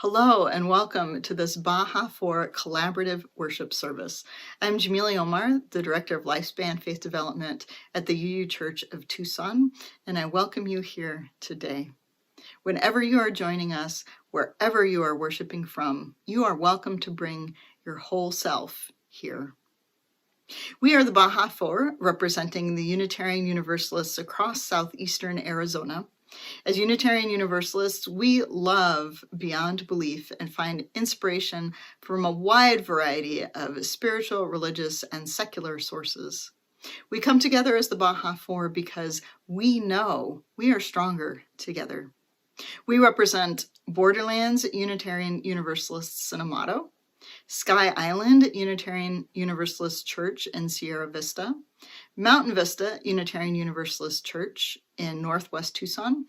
Hello and welcome to this Baja 4 collaborative worship service. I'm Jamili Omar, the Director of Lifespan Faith Development at the UU Church of Tucson, and I welcome you here today. Whenever you are joining us, wherever you are worshiping from, you are welcome to bring your whole self here. We are the Baja 4, representing the Unitarian Universalists across southeastern Arizona. As Unitarian Universalists, we love beyond belief and find inspiration from a wide variety of spiritual, religious, and secular sources. We come together as the Baja 4 because we know we are stronger together. We represent Borderlands Unitarian Universalists in Amado, Sky Island Unitarian Universalist Church in Sierra Vista, Mountain Vista Unitarian Universalist Church in Northwest Tucson,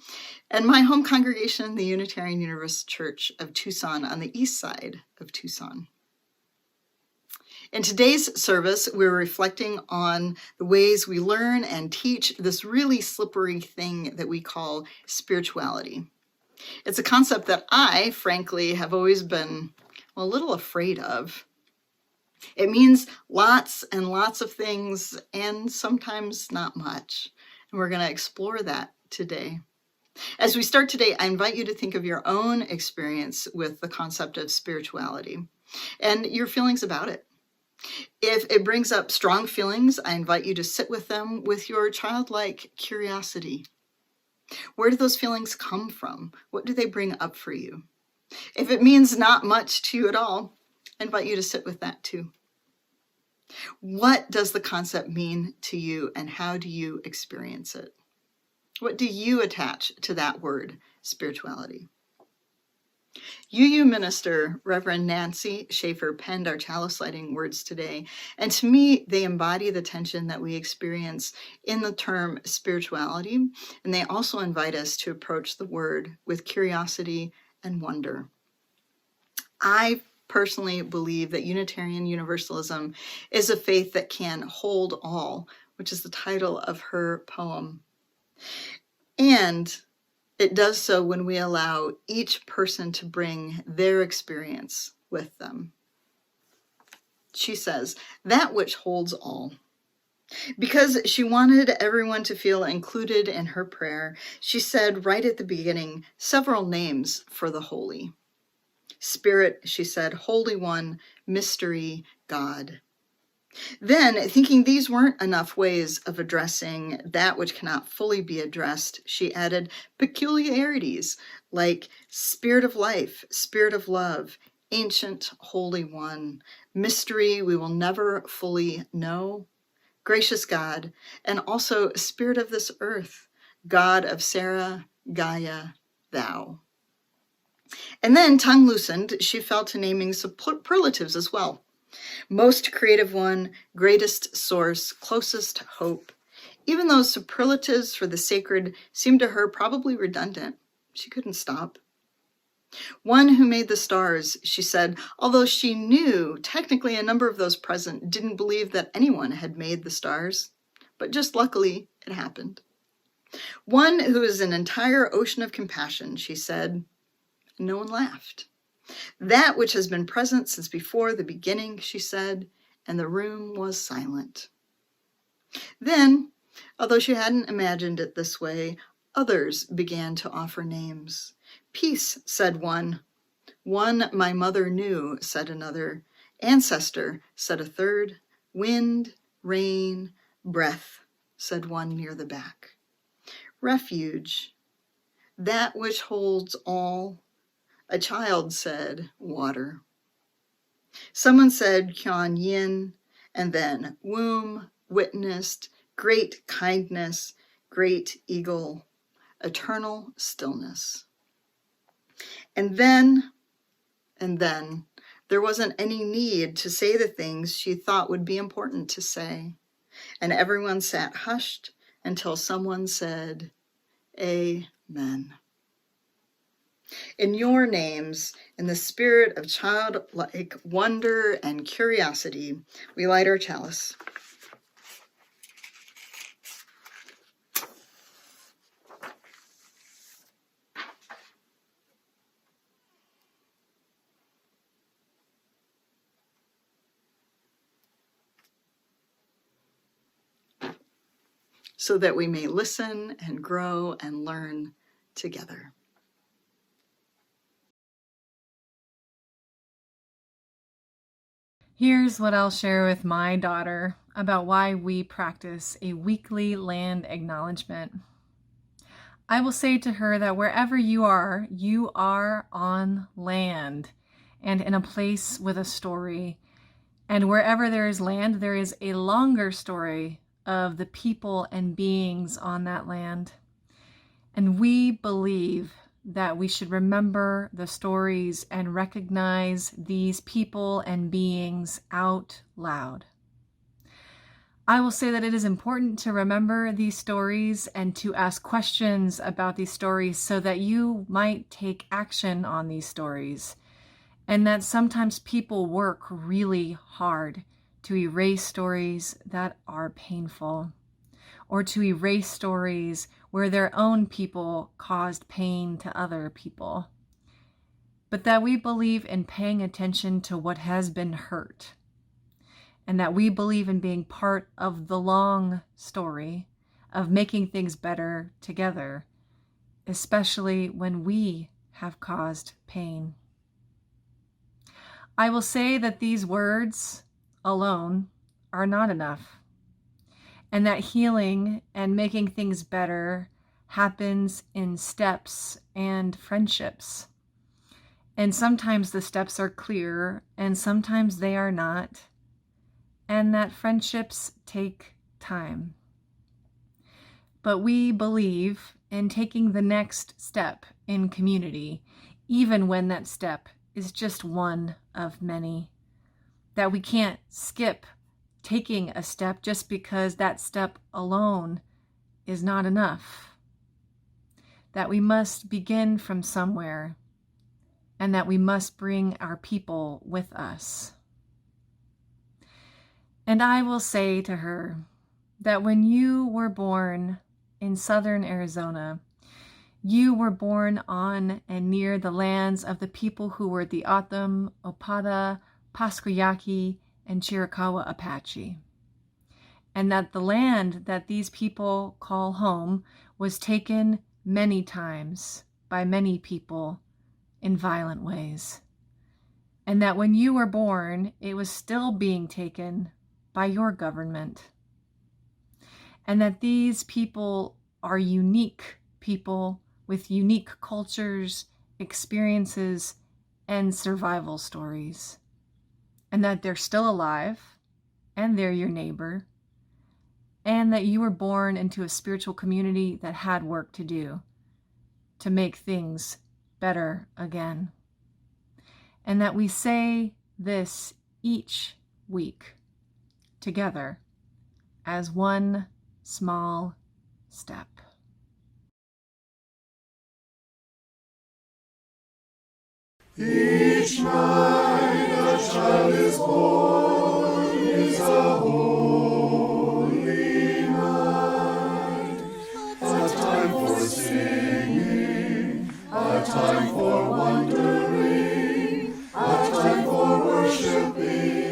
and my home congregation, the Unitarian Universalist Church of Tucson on the east side of Tucson. In today's service, we're reflecting on the ways we learn and teach this really slippery thing that we call spirituality. It's a concept that I, frankly, have always been a little afraid of. It means lots and lots of things, and sometimes not much. And we're going to explore that today. As we start today, I invite you to think of your own experience with the concept of spirituality and your feelings about it. If it brings up strong feelings, I invite you to sit with them with your childlike curiosity. Where do those feelings come from? What do they bring up for you? If it means not much to you at all, I invite you to sit with that too. What does the concept mean to you, and how do you experience it? What do you attach to that word, spirituality? UU minister Reverend Nancy Shaffer penned our chalice lighting words today, and to me, they embody the tension that we experience in the term spirituality, and they also invite us to approach the word with curiosity and wonder. I personally believe that Unitarian Universalism is a faith that can hold all, which is the title of her poem. And it does so when we allow each person to bring their experience with them. She says, that which holds all. Because she wanted everyone to feel included in her prayer, she said right at the beginning several names for the holy. Spirit, she said, Holy One, Mystery, God. Then, thinking these weren't enough ways of addressing that which cannot fully be addressed, she added peculiarities like Spirit of Life, Spirit of Love, Ancient Holy One, Mystery we will never fully know, Gracious God, and also Spirit of this earth, God of Sarah, Gaia, Thou. And then, tongue loosened, she fell to naming superlatives as well. Most creative one, greatest source, closest hope. Even those superlatives for the sacred seemed to her probably redundant. She couldn't stop. One who made the stars, she said, although she knew technically a number of those present didn't believe that anyone had made the stars. But just luckily, it happened. One who is an entire ocean of compassion, she said. No one laughed. That which has been present since before the beginning, she said, and the room was silent. Then, although she hadn't imagined it this way, others began to offer names. Peace, said one. One my mother knew, said another. Ancestor, said a third. Wind, rain, breath, said one near the back. Refuge, that which holds all. A child said, water. Someone said, Kyan Yin, and then womb, witnessed, great kindness, great eagle, eternal stillness. And then, there wasn't any need to say the things she thought would be important to say. And everyone sat hushed until someone said, Amen. In your names, in the spirit of childlike wonder and curiosity, we light our chalice. So that we may listen and grow and learn together. Here's what I'll share with my daughter about why we practice a weekly land acknowledgement. I will say to her that wherever you are on land and in a place with a story. And wherever there is land, there is a longer story of the people and beings on that land. And we believe that we should remember the stories and recognize these people and beings out loud. I will say that it is important to remember these stories and to ask questions about these stories so that you might take action on these stories. And that sometimes people work really hard to erase stories that are painful, or to erase stories where their own people caused pain to other people. But that we believe in paying attention to what has been hurt, and that we believe in being part of the long story of making things better together, especially when we have caused pain. I will say that these words alone are not enough, and that healing and making things better happens in steps and friendships. And sometimes the steps are clear, and sometimes they are not, and that friendships take time. But we believe in taking the next step in community, even when that step is just one of many. That we can't skip taking a step just because that step alone is not enough. That we must begin from somewhere, and that we must bring our people with us. And I will say to her that when you were born in southern Arizona, you were born on and near the lands of the people who were the O'odham, Opada, Pasquayaki, and Chiricahua Apache. and that the land that these people call home was taken many times by many people in violent ways, and that when you were born, it was still being taken by your government, and that these people are unique people with unique cultures, experiences, and survival stories, and that they're still alive, and they're your neighbor, and that you were born into a spiritual community that had work to do to make things better again. And that we say this each week together as one small step. Each night a child is born is a holy night, a time for singing, a time for wondering, a time for worshiping.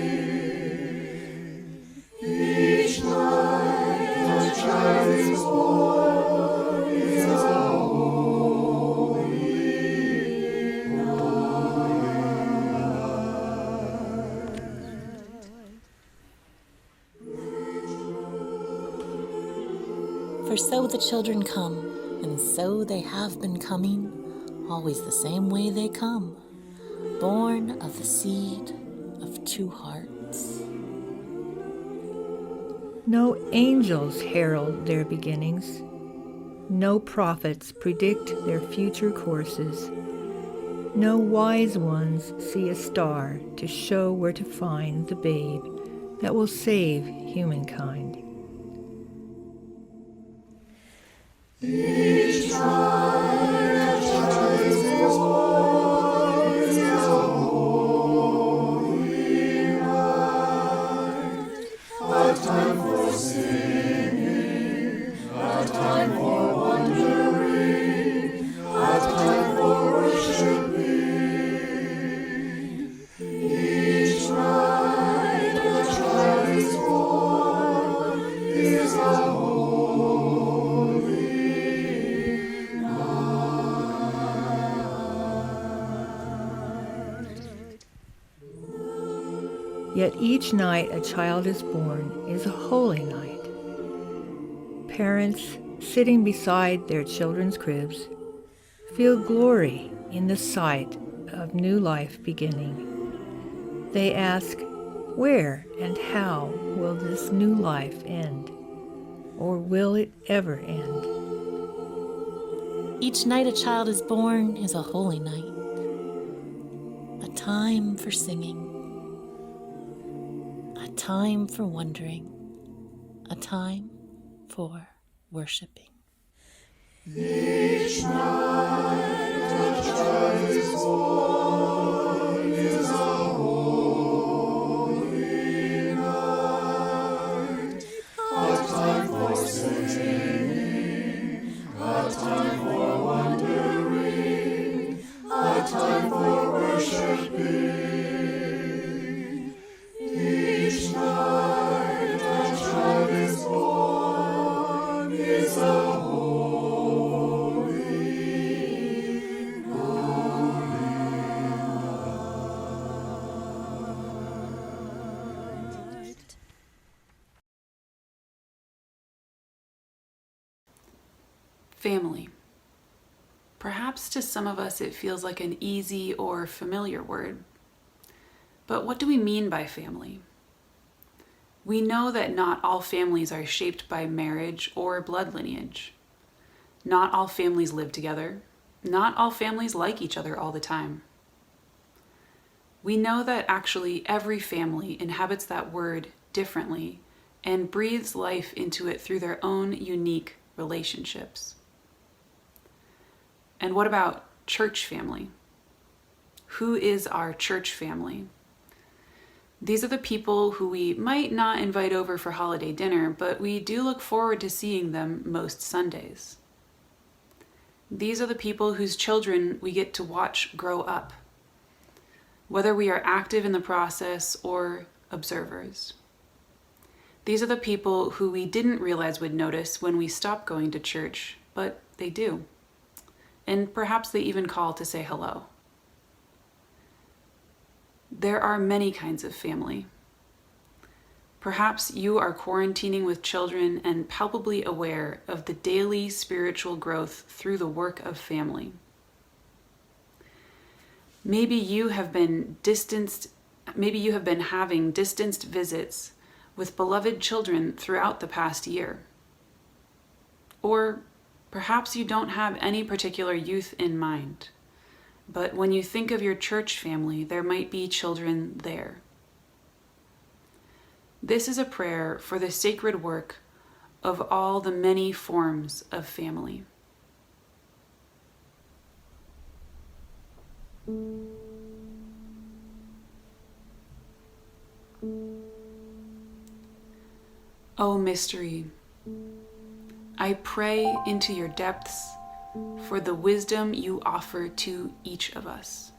Each night a child is born is a For so the children come, and so they have been coming, always the same way they come, born of the seed of two hearts. No angels herald their beginnings. No prophets predict their future courses. No wise ones see a star to show where to find the babe that will save humankind. Each night a child is born is a holy night, a time for singing, a time for wondering, a time for worshiping. Each night a child is born is a Yet each night a child is born is a holy night. Parents, sitting beside their children's cribs, feel glory in the sight of new life beginning. They ask, where and how will this new life end? Or will it ever end? Each night a child is born is a holy night, a time for singing, a time for wondering, a time for worshiping. Each night a child is born is a holy night, a time for singing, a time for wondering, a time for worshiping. Each night a child is born is a Family. Perhaps to some of us it feels like an easy or familiar word. But what do we mean by family? We know that not all families are shaped by marriage or blood lineage. Not all families live together. Not all families like each other all the time. We know that actually every family inhabits that word differently and breathes life into it through their own unique relationships. And what about church family? Who is our church family? These are the people who we might not invite over for holiday dinner, but we do look forward to seeing them most Sundays. These are the people whose children we get to watch grow up, whether we are active in the process or observers. These are the people who we didn't realize would notice when we stopped going to church, but they do. And perhaps they even call to say hello. There are many kinds of family. Perhaps you are quarantining with children and palpably aware of the daily spiritual growth through the work of family. Maybe you have been having distanced visits with beloved children throughout the past year. Or perhaps you don't have any particular youth in mind, but when you think of your church family, there might be children there. This is a prayer for the sacred work of all the many forms of family. O mystery, I pray into your depths for the wisdom you offer to each of us.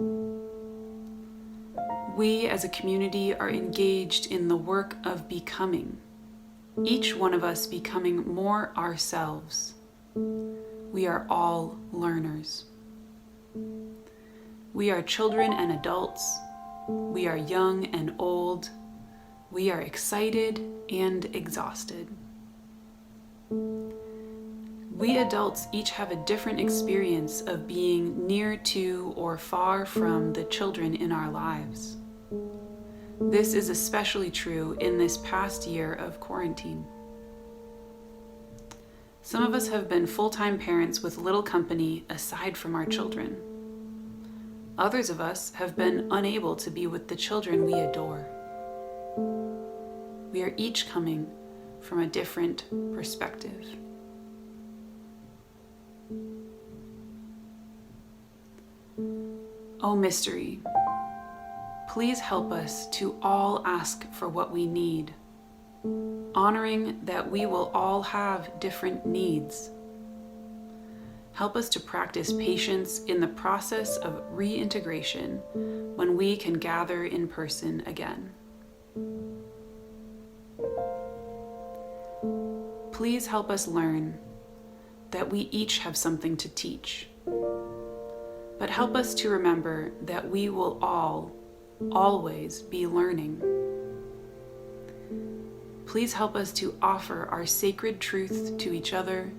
We as a community are engaged in the work of becoming, each one of us becoming more ourselves. We are all learners. We are children and adults. We are young and old. We are excited and exhausted. We adults each have a different experience of being near to or far from the children in our lives. This is especially true in this past year of quarantine. Some of us have been full-time parents with little company aside from our children. Others of us have been unable to be with the children we adore. We are each coming from a different perspective. O mystery, please help us to all ask for what we need, honoring that we will all have different needs. Help us to practice patience in the process of reintegration when we can gather in person again. Please help us learn that we each have something to teach, but help us to remember that we will all, always be learning. Please help us to offer our sacred truth to each other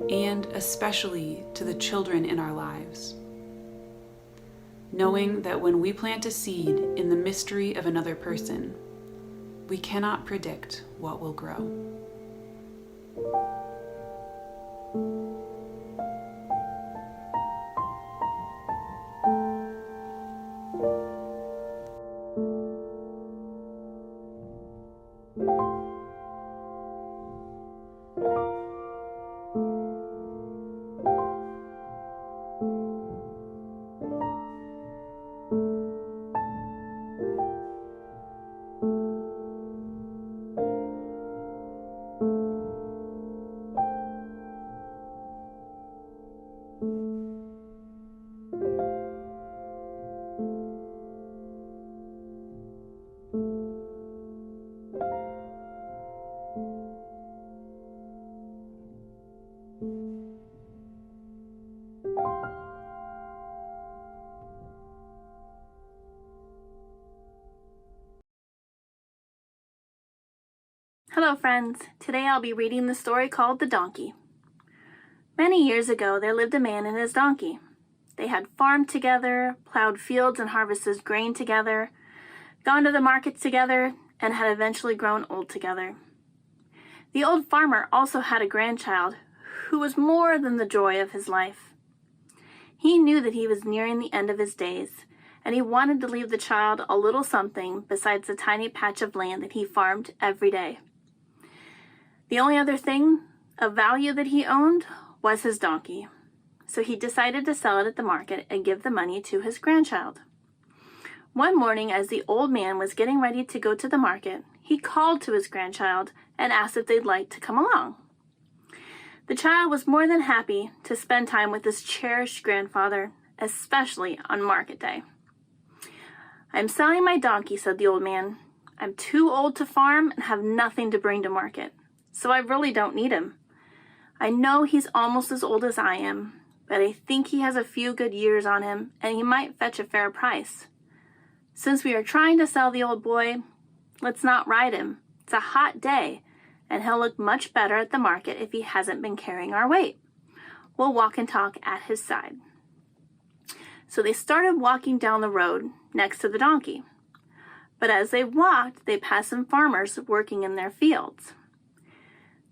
and especially to the children in our lives, knowing that when we plant a seed in the mystery of another person, we cannot predict what will grow. Hello friends, today I'll be reading the story called The Donkey. Many years ago there lived a man and his donkey. They had farmed together, plowed fields and harvested grain together, gone to the markets together, and had eventually grown old together. The old farmer also had a grandchild who was more than the joy of his life. He knew that he was nearing the end of his days, and he wanted to leave the child a little something besides the tiny patch of land that he farmed every day. The only other thing of value that he owned was his donkey, so he decided to sell it at the market and give the money to his grandchild. One morning, as the old man was getting ready to go to the market, he called to his grandchild and asked if they'd like to come along. The child was more than happy to spend time with his cherished grandfather, especially on market day. "I'm selling my donkey," said the old man. I'm too old to farm and have nothing to bring to market, so I really don't need him. I know he's almost as old as I am, but I think he has a few good years on him, and he might fetch a fair price. Since we are trying to sell the old boy, let's not ride him. It's a hot day, and he'll look much better at the market if he hasn't been carrying our weight. We'll walk and talk at his side." So they started walking down the road next to the donkey. But as they walked, they passed some farmers working in their fields.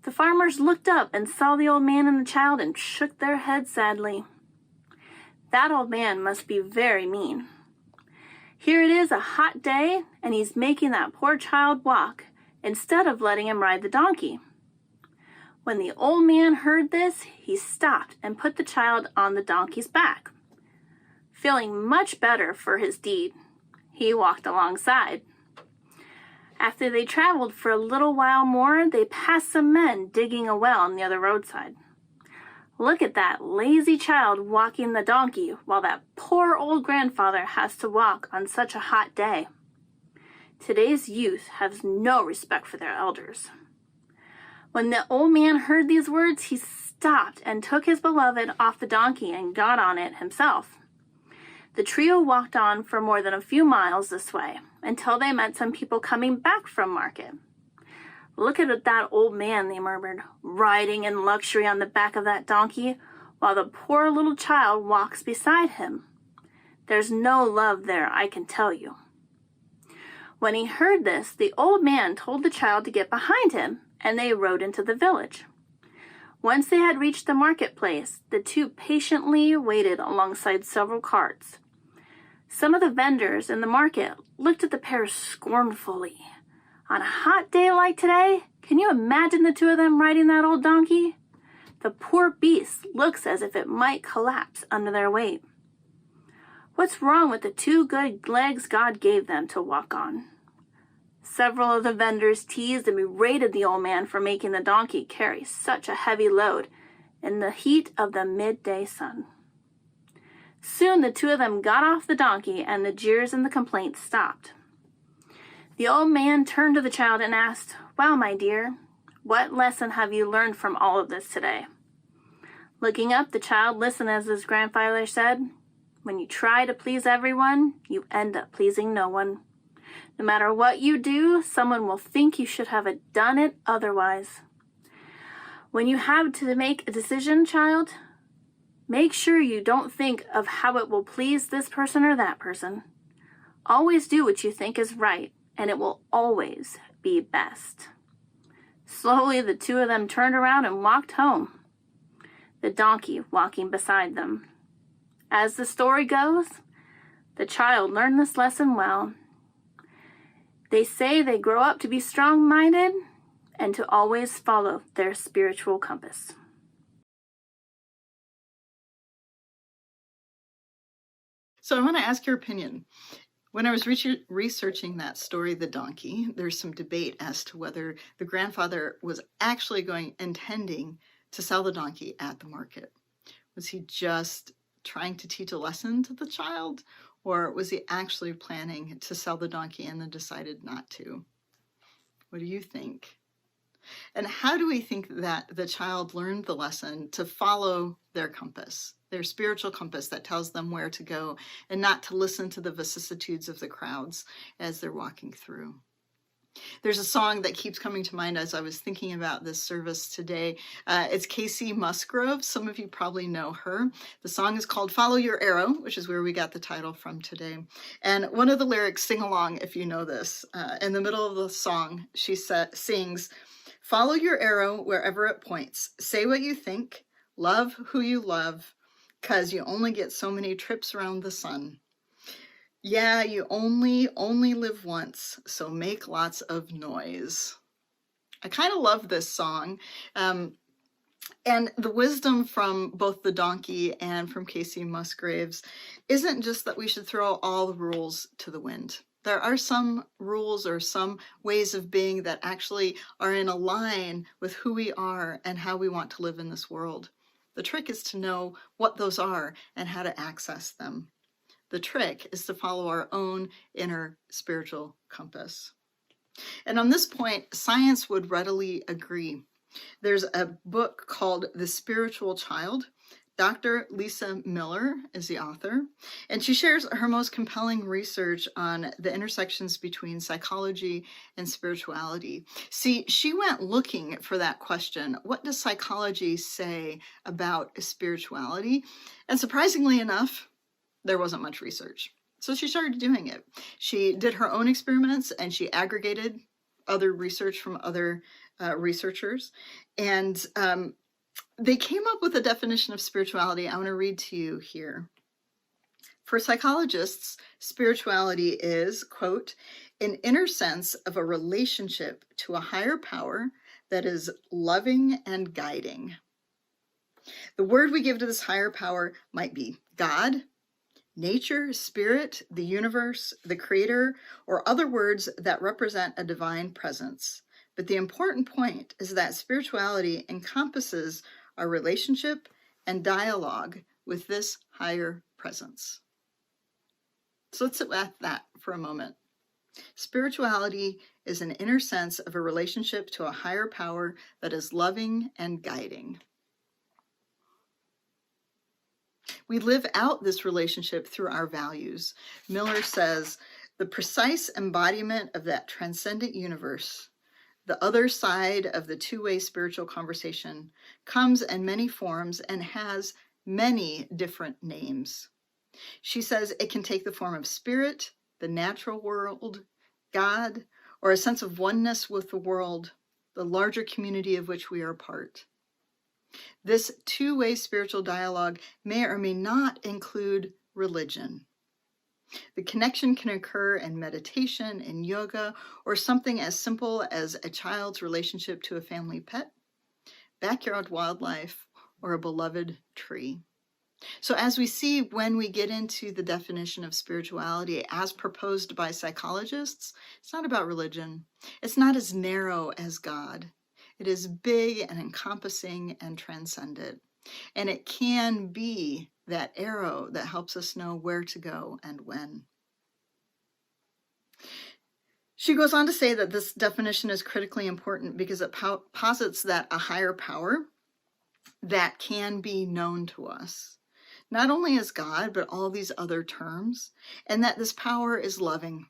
The farmers looked up and saw the old man and the child and shook their heads sadly. That old man must be very mean. Here it is a hot day, and he's making that poor child walk instead of letting him ride the donkey. When the old man heard this, he stopped and put the child on the donkey's back. Feeling much better for his deed, he walked alongside. After they traveled for a little while more, they passed some men digging a well near the roadside. Look at that lazy child walking the donkey while that poor old grandfather has to walk on such a hot day. Today's youth has no respect for their elders. When the old man heard these words, he stopped and took his beloved off the donkey and got on it himself. The trio walked on for more than a few miles this way until they met some people coming back from market. "Look at that old man," they murmured, "riding in luxury on the back of that donkey while the poor little child walks beside him. There's no love there, I can tell you." When he heard this, the old man told the child to get behind him, and they rode into the village. Once they had reached the marketplace, the two patiently waited alongside several carts. Some of the vendors in the market looked at the pair scornfully. On a hot day like today, can you imagine the two of them riding that old donkey? The poor beast looks as if it might collapse under their weight. What's wrong with the two good legs God gave them to walk on? Several of the vendors teased and berated the old man for making the donkey carry such a heavy load in the heat of the midday sun. Soon the two of them got off the donkey, and the jeers and the complaints stopped. The old man turned to the child and asked, "Well, my dear, what lesson have you learned from all of this today?" Looking up, the child listened as his grandfather said, "When you try to please everyone, you end up pleasing no one. No matter what you do, someone will think you should have done it otherwise. When you have to make a decision, child, make sure you don't think of how it will please this person or that person. Always do what you think is right, and it will always be best." Slowly, the two of them turned around and walked home, the donkey walking beside them. As the story goes, the child learned this lesson well. They say they grow up to be strong-minded and to always follow their spiritual compass. So I want to ask your opinion. When I was researching that story, The Donkey, there's some debate as to whether the grandfather was actually intending to sell the donkey at the market. Was he just trying to teach a lesson to the child? Or was he actually planning to sell the donkey and then decided not to? What do you think? And how do we think that the child learned the lesson to follow their compass, their spiritual compass that tells them where to go, and not to listen to the vicissitudes of the crowds as they're walking through? There's a song that keeps coming to mind as I was thinking about this service today. It's Casey Musgrove. Some of you probably know her. The song is called "Follow Your Arrow," which is where we got the title from today. And one of the lyrics, sing along if you know this, in the middle of the song, she sings, "Follow your arrow wherever it points. Say what you think. Love who you love, 'cause you only get so many trips around the sun. Yeah, you only live once, so make lots of noise." I kind of love this song. And the wisdom from both the donkey and from Casey Musgraves isn't just that we should throw all the rules to the wind. There are some rules or some ways of being that actually are in a line with who we are and how we want to live in this world. The trick is to know what those are and how to access them. The trick is to follow our own inner spiritual compass. And on this point, science would readily agree. There's a book called The Spiritual Child. Dr. Lisa Miller is the author, and she shares her most compelling research on the intersections between psychology and spirituality. See, she went looking for that question, what does psychology say about spirituality? And surprisingly enough, there wasn't much research. So she started doing it. She did her own experiments and she aggregated other research from other researchers. And they came up with a definition of spirituality I want to read to you here. For psychologists, spirituality is, quote, an inner sense of a relationship to a higher power that is loving and guiding. The word we give to this higher power might be God, nature, spirit, the universe, the creator, or other words that represent a divine presence. But the important point is that spirituality encompasses our relationship and dialogue with this higher presence. So let's sit with that for a moment. Spirituality is an inner sense of a relationship to a higher power that is loving and guiding. We live out this relationship through our values. Miller says, the precise embodiment of that transcendent universe, the other side of the two-way spiritual conversation, comes in many forms and has many different names. She says it can take the form of spirit, the natural world, God, or a sense of oneness with the world, the larger community of which we are a part. This two-way spiritual dialogue may or may not include religion. The connection can occur in meditation, in yoga, or something as simple as a child's relationship to a family pet, backyard wildlife, or a beloved tree. So as we see when we get into the definition of spirituality as proposed by psychologists, it's not about religion. It's not as narrow as God. It is big and encompassing and transcendent. And it can be that arrow that helps us know where to go and when. She goes on to say that this definition is critically important because it posits that a higher power that can be known to us, not only as God, but all these other terms, and that this power is loving,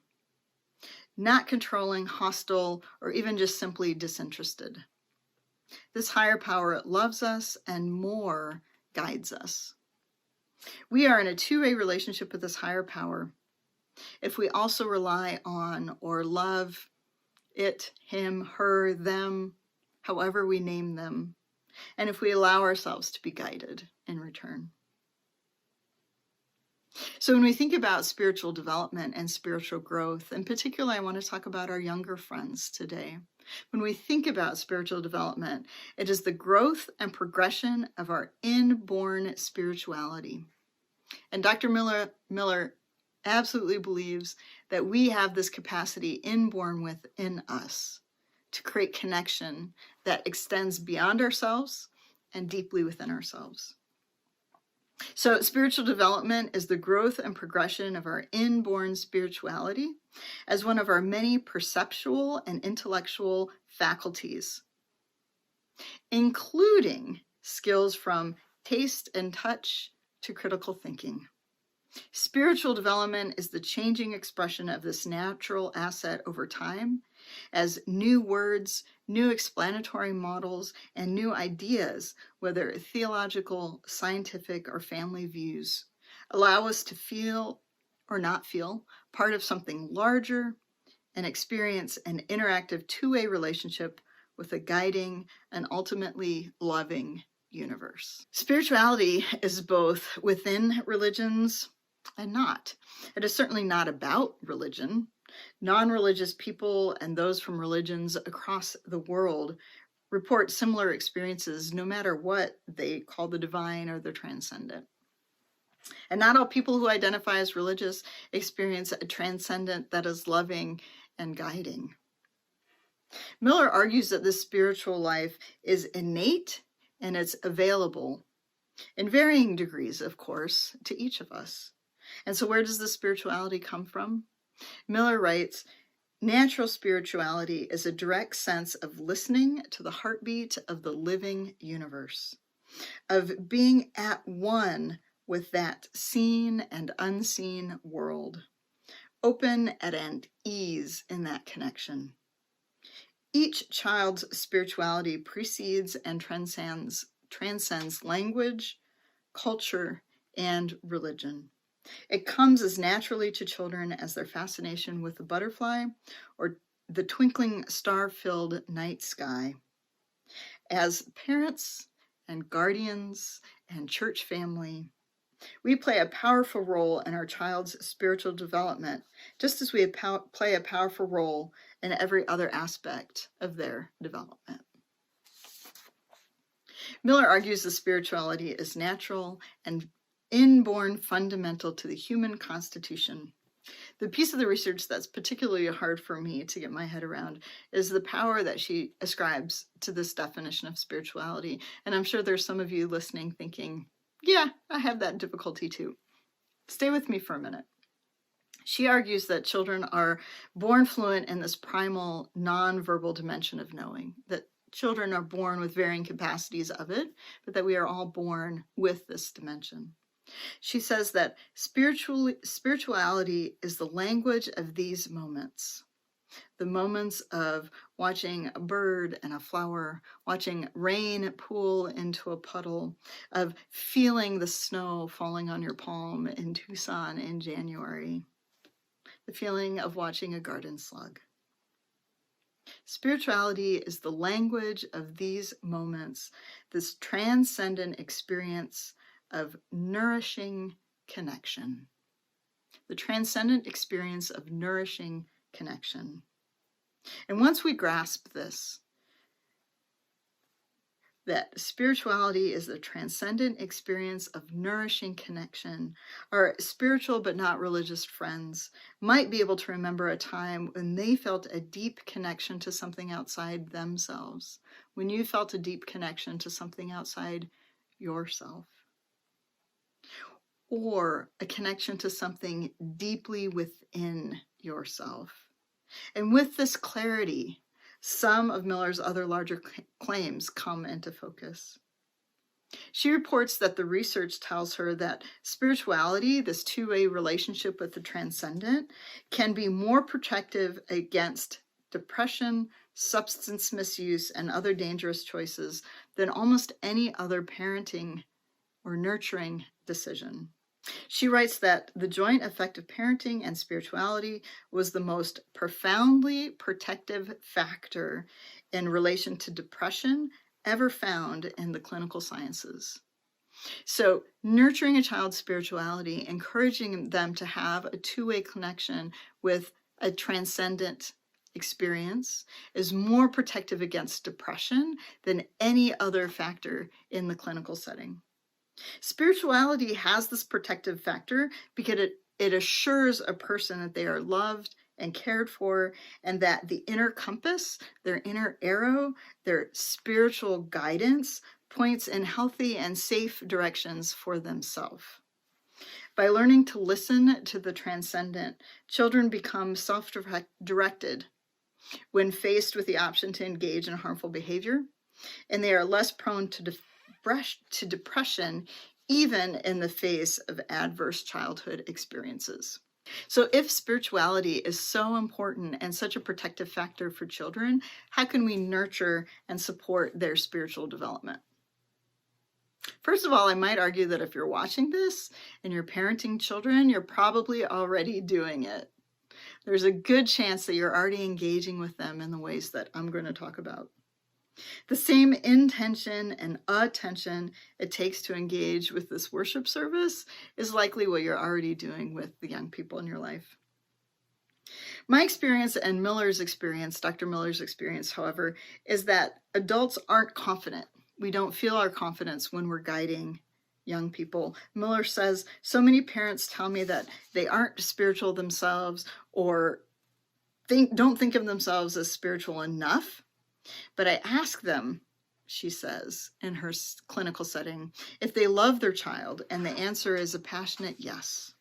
not controlling, hostile, or even just simply disinterested. This higher power loves us and more guides us. We are in a two-way relationship with this higher power if we also rely on or love it, him, her, them, however we name them, and if we allow ourselves to be guided in return. So when we think about spiritual development and spiritual growth, in particular, I want to talk about our younger friends today. When we think about spiritual development, it is the growth and progression of our inborn spirituality. And Dr. Miller absolutely believes that we have this capacity inborn within us to create connection that extends beyond ourselves and deeply within ourselves. So spiritual development is the growth and progression of our inborn spirituality as one of our many perceptual and intellectual faculties, including skills from taste and touch to critical thinking. Spiritual development is the changing expression of this natural asset over time as new words, new explanatory models, and new ideas, whether theological, scientific, or family views, allow us to feel or not feel part of something larger and experience an interactive two-way relationship with a guiding and ultimately loving universe. Spirituality is both within religions and not. It is certainly not about religion. Non-religious people and those from religions across the world report similar experiences no matter what they call the divine or the transcendent. And not all people who identify as religious experience a transcendent that is loving and guiding. Miller argues that this spiritual life is innate and it's available in varying degrees, of course, to each of us. And so where does the spirituality come from? Miller writes, Natural spirituality is a direct sense of listening to the heartbeat of the living universe, of being at one with that seen and unseen world, open and ease in that connection. Each child's spirituality precedes and transcends language, culture, and religion. It comes as naturally to children as their fascination with the butterfly or the twinkling star-filled night sky. As parents and guardians and church family, we play a powerful role in our child's spiritual development, just as we play a powerful role in every other aspect of their development. Miller argues that spirituality is natural and inborn, fundamental to the human constitution. The piece of the research that's particularly hard for me to get my head around is the power that she ascribes to this definition of spirituality. And I'm sure there's some of you listening thinking, yeah, I have that difficulty too. Stay with me for a minute. She argues that children are born fluent in this primal, non-verbal dimension of knowing, that children are born with varying capacities of it, but that we are all born with this dimension. She says that spirituality is the language of these moments. The moments of watching a bird and a flower, watching rain pool into a puddle, of feeling the snow falling on your palm in Tucson in January, the feeling of watching a garden slug. Spirituality is the language of these moments, this transcendent experience of nourishing connection. The transcendent experience of nourishing connection. And once we grasp this, that spirituality is the transcendent experience of nourishing connection, our spiritual but not religious friends might be able to remember a time when they felt a deep connection to something outside themselves, when you felt a deep connection to something outside yourself, or a connection to something deeply within yourself. And with this clarity, some of Miller's other larger claims come into focus. She reports that the research tells her that spirituality, this two-way relationship with the transcendent, can be more protective against depression, substance misuse, and other dangerous choices than almost any other parenting or nurturing decision. She writes that the joint effect of parenting and spirituality was the most profoundly protective factor in relation to depression ever found in the clinical sciences. So, nurturing a child's spirituality, encouraging them to have a two-way connection with a transcendent experience, is more protective against depression than any other factor in the clinical setting. Spirituality has this protective factor because it assures a person that they are loved and cared for, and that the inner compass, their inner arrow, their spiritual guidance points in healthy and safe directions for themselves. By learning to listen to the transcendent, children become self-directed when faced with the option to engage in harmful behavior, and they are less prone to depression, even in the face of adverse childhood experiences. So if spirituality is so important and such a protective factor for children, how can we nurture and support their spiritual development? First of all, I might argue that if you're watching this and you're parenting children, you're probably already doing it. There's a good chance that you're already engaging with them in the ways that I'm going to talk about. The same intention and attention it takes to engage with this worship service is likely what you're already doing with the young people in your life. My experience and Miller's experience, Dr. Miller's experience, however, is that adults aren't confident. We don't feel our confidence when we're guiding young people. Miller says, so many parents tell me that they aren't spiritual themselves or don't think of themselves as spiritual enough. But I ask them, she says, in her clinical setting, if they love their child, and the answer is a passionate yes.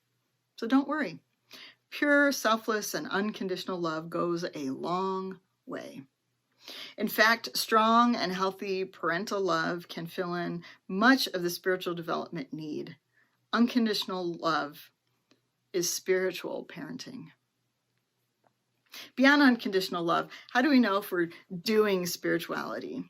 So don't worry. Pure, selfless, and unconditional love goes a long way. In fact, strong and healthy parental love can fill in much of the spiritual development need. Unconditional love is spiritual parenting. Beyond unconditional love, how do we know if we're doing spirituality?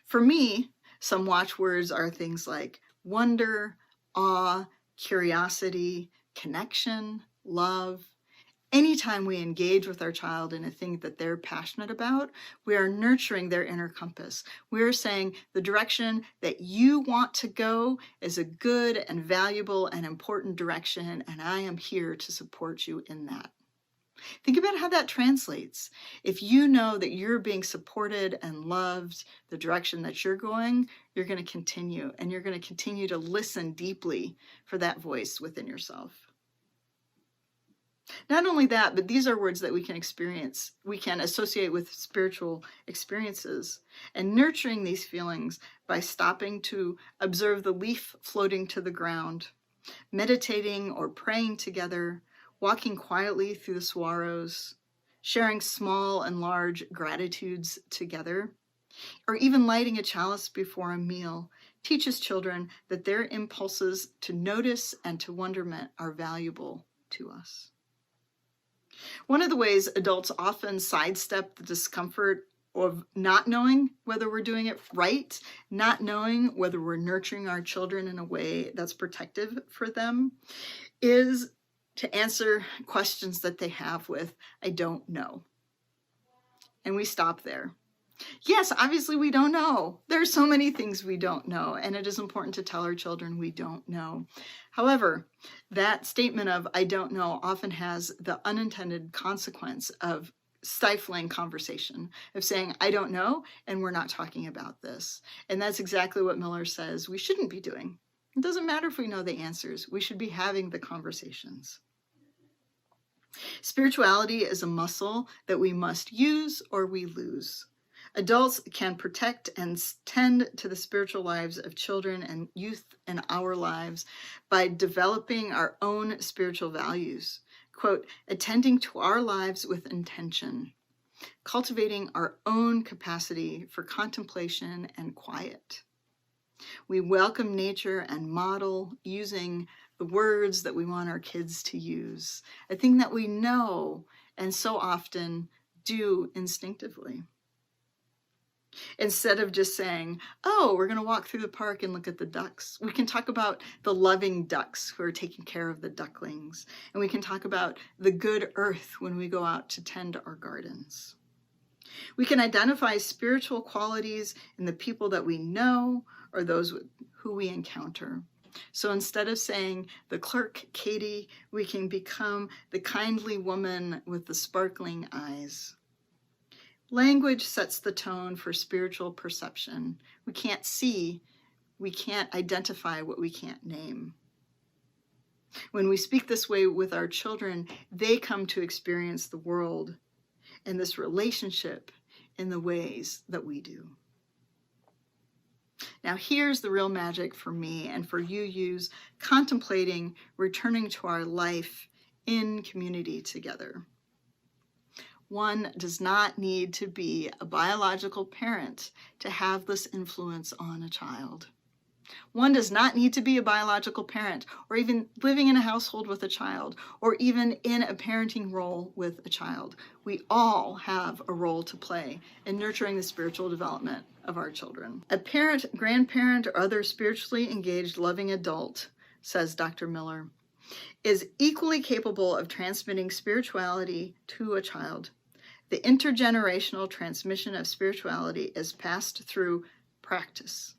For me, some watchwords are things like wonder, awe, curiosity, connection, love. Anytime we engage with our child in a thing that they're passionate about, we are nurturing their inner compass. We're saying the direction that you want to go is a good and valuable and important direction, and I am here to support you in that. Think about how that translates. If you know that you're being supported and loved, the direction that you're going, you're going to continue, and you're going to continue to listen deeply for that voice within yourself. Not only that, but these are words that we can experience, we can associate with spiritual experiences, and nurturing these feelings by stopping to observe the leaf floating to the ground, meditating or praying together, walking quietly through the swallows, sharing small and large gratitudes together, or even lighting a chalice before a meal teaches children that their impulses to notice and to wonderment are valuable to us. One of the ways adults often sidestep the discomfort of not knowing whether we're doing it right, not knowing whether we're nurturing our children in a way that's protective for them, is to answer questions that they have with, I don't know. And we stop there. Yes, obviously we don't know. There are so many things we don't know, and it is important to tell our children we don't know. However, that statement of I don't know often has the unintended consequence of stifling conversation, of saying I don't know, and we're not talking about this. And that's exactly what Miller says we shouldn't be doing. It doesn't matter if we know the answers. We should be having the conversations. Spirituality is a muscle that we must use or we lose. Adults can protect and tend to the spiritual lives of children and youth in our lives by developing our own spiritual values. Quote, attending to our lives with intention, cultivating our own capacity for contemplation and quiet. We welcome nature and model using the words that we want our kids to use, a thing that we know and so often do instinctively. Instead of just saying, oh, we're going to walk through the park and look at the ducks, we can talk about the loving ducks who are taking care of the ducklings. And we can talk about the good earth when we go out to tend our gardens. We can identify spiritual qualities in the people that we know or those who we encounter. So instead of saying the clerk Katie, we can become the kindly woman with the sparkling eyes. Language sets the tone for spiritual perception. We can't see, we can't identify what we can't name. When we speak this way with our children, they come to experience the world and this relationship in the ways that we do. Now here's the real magic for me and for UUs contemplating returning to our life in community together. One does not need to be a biological parent to have this influence on a child. One does not need to be a biological parent or even living in a household with a child or even in a parenting role with a child. We all have a role to play in nurturing the spiritual development of our children. A parent, grandparent, or other spiritually engaged loving adult, says Dr. Miller, is equally capable of transmitting spirituality to a child. The intergenerational transmission of spirituality is passed through practice.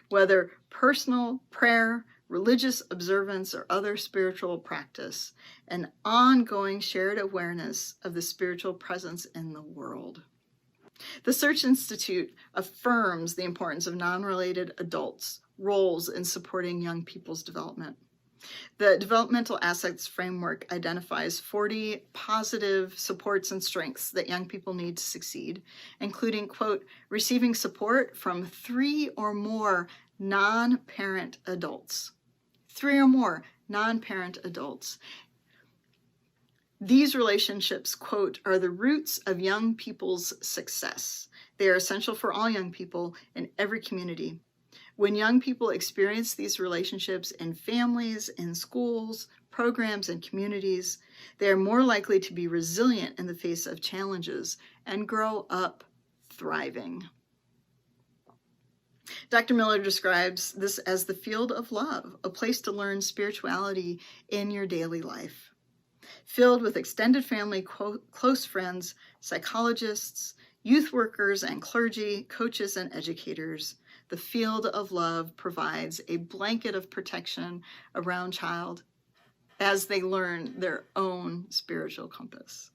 Whether personal prayer, religious observance, or other spiritual practice, an ongoing shared awareness of the spiritual presence in the world. The Search Institute affirms the importance of non-related adults' roles in supporting young people's development. The Developmental Assets Framework identifies 40 positive supports and strengths that young people need to succeed, including, quote, receiving support from 3 or more non-parent adults. 3 or more non-parent adults. These relationships, quote, are the roots of young people's success. They are essential for all young people in every community. When young people experience these relationships in families, in schools, programs, and communities, they are more likely to be resilient in the face of challenges and grow up thriving. Dr. Miller describes this as the field of love, a place to learn spirituality in your daily life. Filled with extended family, close friends, psychologists, youth workers and clergy, coaches and educators, the field of love provides a blanket of protection around child as they learn their own spiritual compass.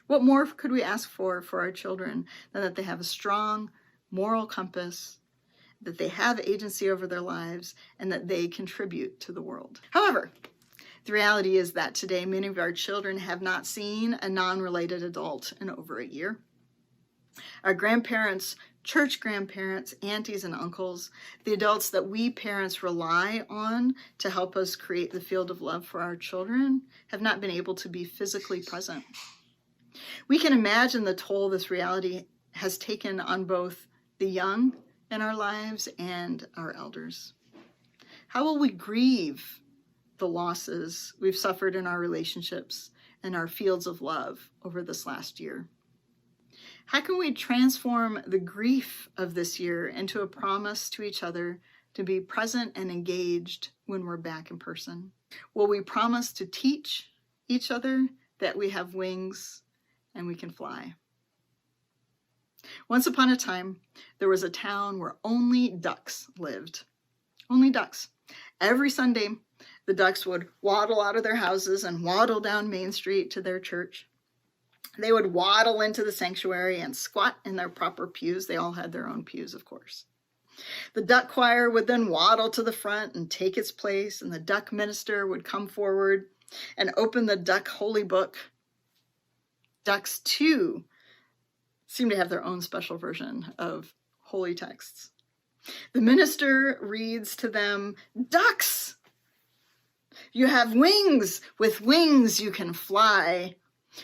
What more could we ask for our children than that they have a strong moral compass, that they have agency over their lives, and that they contribute to the world? However, the reality is that today many of our children have not seen a non-related adult in over a year. Our grandparents, church grandparents, aunties, and uncles, the adults that we parents rely on to help us create the field of love for our children, have not been able to be physically present. We can imagine the toll this reality has taken on both the young in our lives and our elders. How will we grieve the losses we've suffered in our relationships and our fields of love over this last year? How can we transform the grief of this year into a promise to each other to be present and engaged when we're back in person? Will we promise to teach each other that we have wings and we can fly? Once upon a time, there was a town where only ducks lived. Only ducks. Every Sunday, the ducks would waddle out of their houses and waddle down Main Street to their church. They would waddle into the sanctuary and squat in their proper pews. They all had their own pews, of course. The duck choir would then waddle to the front and take its place, and the duck minister would come forward and open the duck holy book. Ducks, too, seem to have their own special version of holy texts. The minister reads to them, "Ducks, you have wings. With wings you can fly.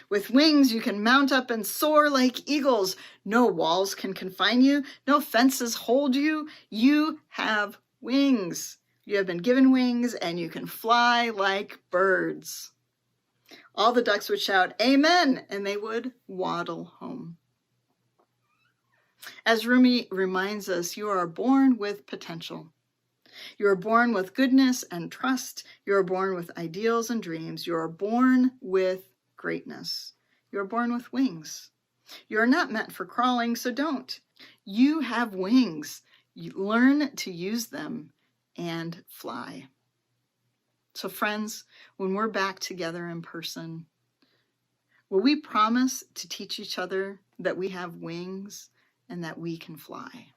With wings you can mount up and soar like eagles. No walls can confine you. No fences hold you. You have wings. You have been given wings and you can fly like birds." All the ducks would shout, "Amen," and they would waddle home. As Rumi reminds us, you are born with potential. You are born with goodness and trust. You are born with ideals and dreams. You are born with greatness. You are born with wings. You are not meant for crawling, so don't. You have wings. You learn to use them and fly. So friends, when we're back together in person, will we promise to teach each other that we have wings and that we can fly?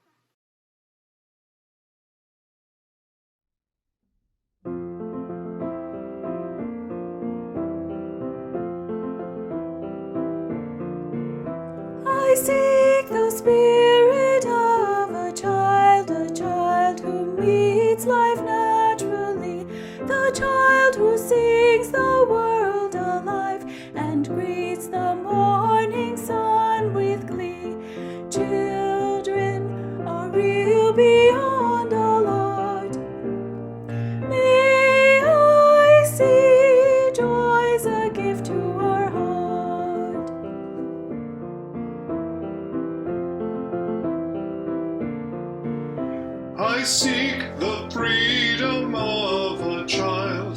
I seek the spirit of a child who meets life naturally, the child who sings the world alive and greets the morning sun with glee. Children are real beyond a lot. May I see joy's a gift to our heart. I seek the freedom of a child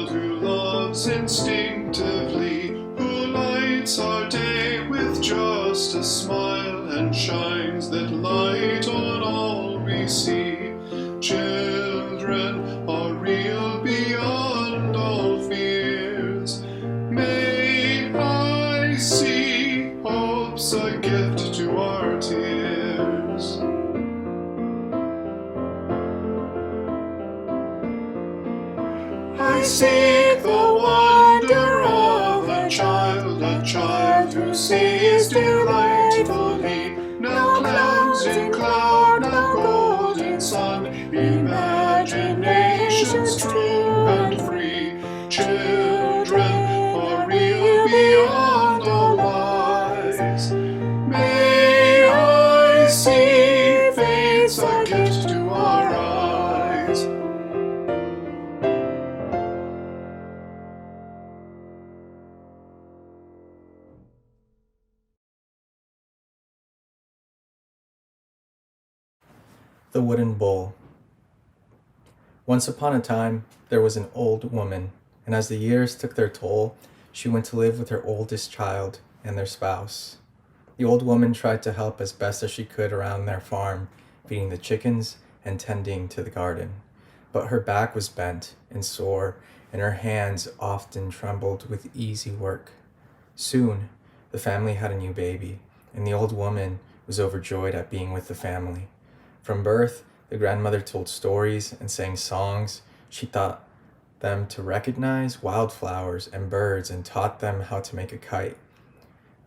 who loves instinctively, who lights our day with just a smile and shines that light on all we see. Children are real beyond all fears. May I see hope's a gift to our tears. I seek the wonder of a child who sees delightfully. No clouds in cloud, no golden sun, imaginations true and free. Children are The Wooden Bowl. Once upon a time, there was an old woman, and as the years took their toll, she went to live with her oldest child and their spouse. The old woman tried to help as best as she could around their farm, feeding the chickens and tending to the garden. But her back was bent and sore, and her hands often trembled with easy work. Soon, the family had a new baby, and the old woman was overjoyed at being with the family. From birth, the grandmother told stories and sang songs. She taught them to recognize wildflowers and birds and taught them how to make a kite.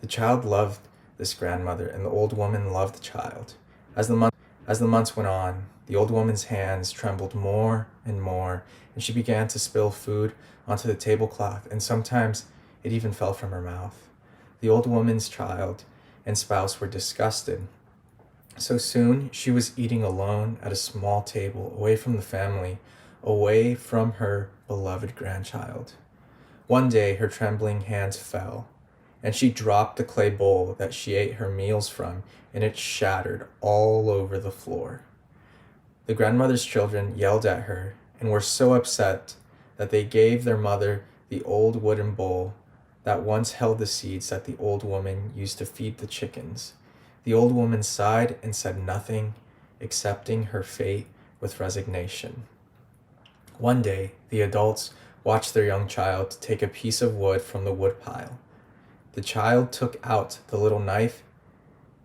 The child loved this grandmother, and the old woman loved the child. As the months went on, the old woman's hands trembled more and more, and she began to spill food onto the tablecloth, and sometimes it even fell from her mouth. The old woman's child and spouse were disgusted. So soon she was eating alone at a small table, away from the family, away from her beloved grandchild. One day her trembling hands fell, and she dropped the clay bowl that she ate her meals from, and it shattered all over the floor. The grandmother's children yelled at her and were so upset that they gave their mother the old wooden bowl that once held the seeds that the old woman used to feed the chickens. The old woman sighed and said nothing, accepting her fate with resignation. One day, the adults watched their young child take a piece of wood from the woodpile. The child took out the little knife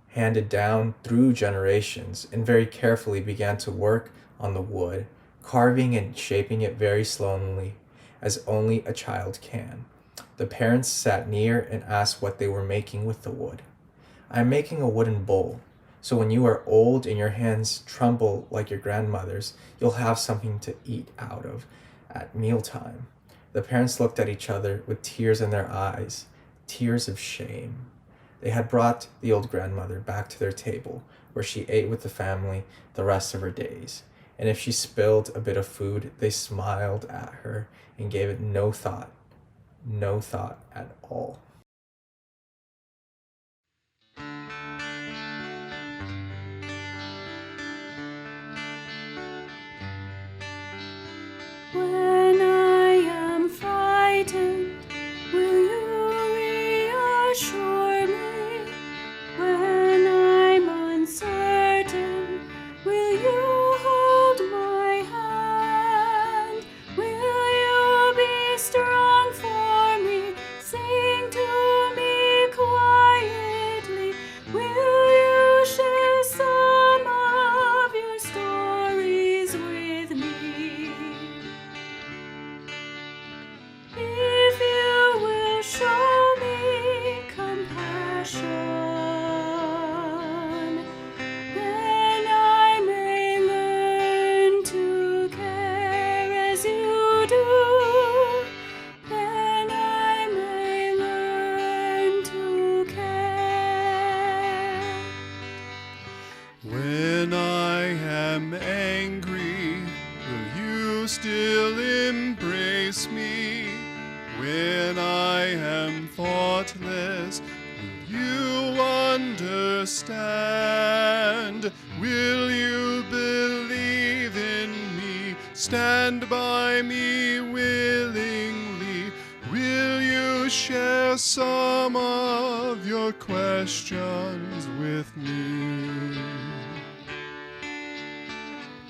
handed down through generations and very carefully began to work on the wood, carving and shaping it very slowly, as only a child can. The parents sat near and asked what they were making with the wood. "I am making a wooden bowl, so when you are old and your hands tremble like your grandmother's, you'll have something to eat out of at mealtime." The parents looked at each other with tears in their eyes, tears of shame. They had brought the old grandmother back to their table, where she ate with the family the rest of her days. And if she spilled a bit of food, they smiled at her and gave it no thought at all. When I am frightened, will you reassure me? When I'm uncertain, will you hold my hand? Will you be strong for me? Sing to me quietly. Will you share some of your stories with me? If you will show me compassion, then I may learn to care as you do. Then I may learn to care. When I am angry, will you still embrace me? When I am thoughtless, will you understand? Will you believe in me? Stand by me willingly? Will you share some of your questions with me?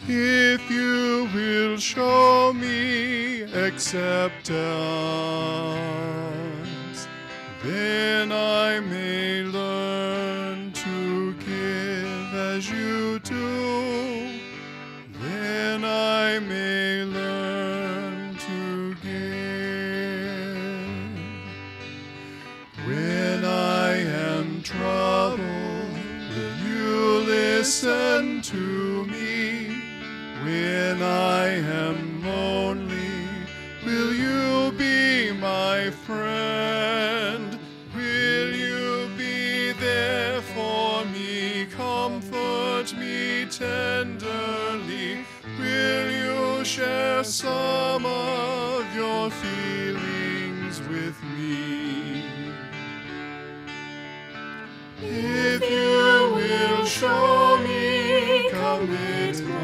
If you will show me acceptance, then I may learn to give as you do. Then I may learn to give. When I am troubled, will you listen to me? When I am lonely, will you be my friend? Will you be there for me? Comfort me tenderly. Will you share some of your feelings with me? If you will show me commitment,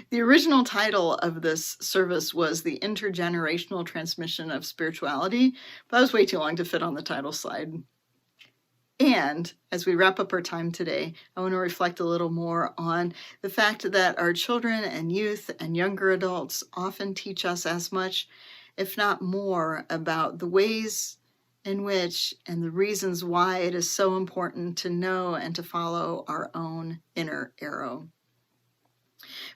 The original title of this service was The Intergenerational Transmission of Spirituality, but that was way too long to fit on the title slide. And as we wrap up our time today, I want to reflect a little more on the fact that our children and youth and younger adults often teach us as much, if not more, about the ways in which and the reasons why it is so important to know and to follow our own inner arrow.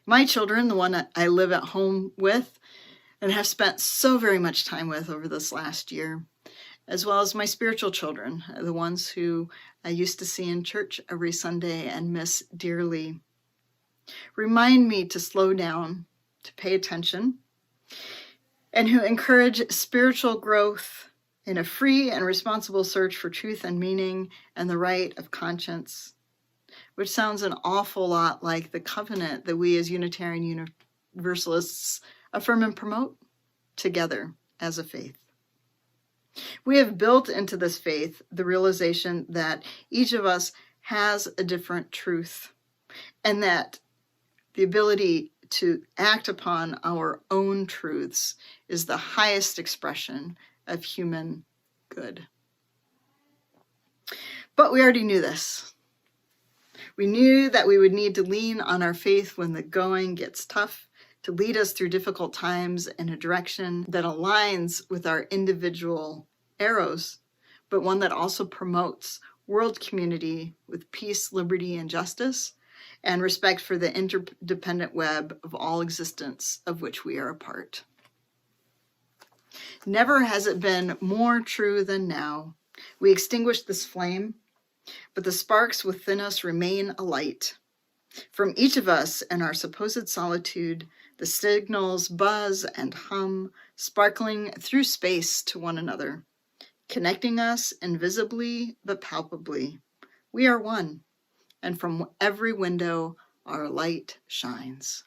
My children, the one I live at home with and have spent so very much time with over this last year, as well as my spiritual children, the ones who I used to see in church every Sunday and miss dearly, remind me to slow down, to pay attention, and who encourage spiritual growth in a free and responsible search for truth and meaning and the right of conscience, which sounds an awful lot like the covenant that we as Unitarian Universalists affirm and promote together as a faith. We have built into this faith the realization that each of us has a different truth, and that the ability to act upon our own truths is the highest expression of human good. But we already knew this. We knew that we would need to lean on our faith when the going gets tough, to lead us through difficult times in a direction that aligns with our individual arrows, but one that also promotes world community with peace, liberty, and justice, and respect for the interdependent web of all existence of which we are a part. Never has it been more true than now. We extinguish this flame, but the sparks within us remain alight. From each of us and our supposed solitude, the signals buzz and hum, sparkling through space to one another, connecting us invisibly but palpably. We are one, and from every window our light shines.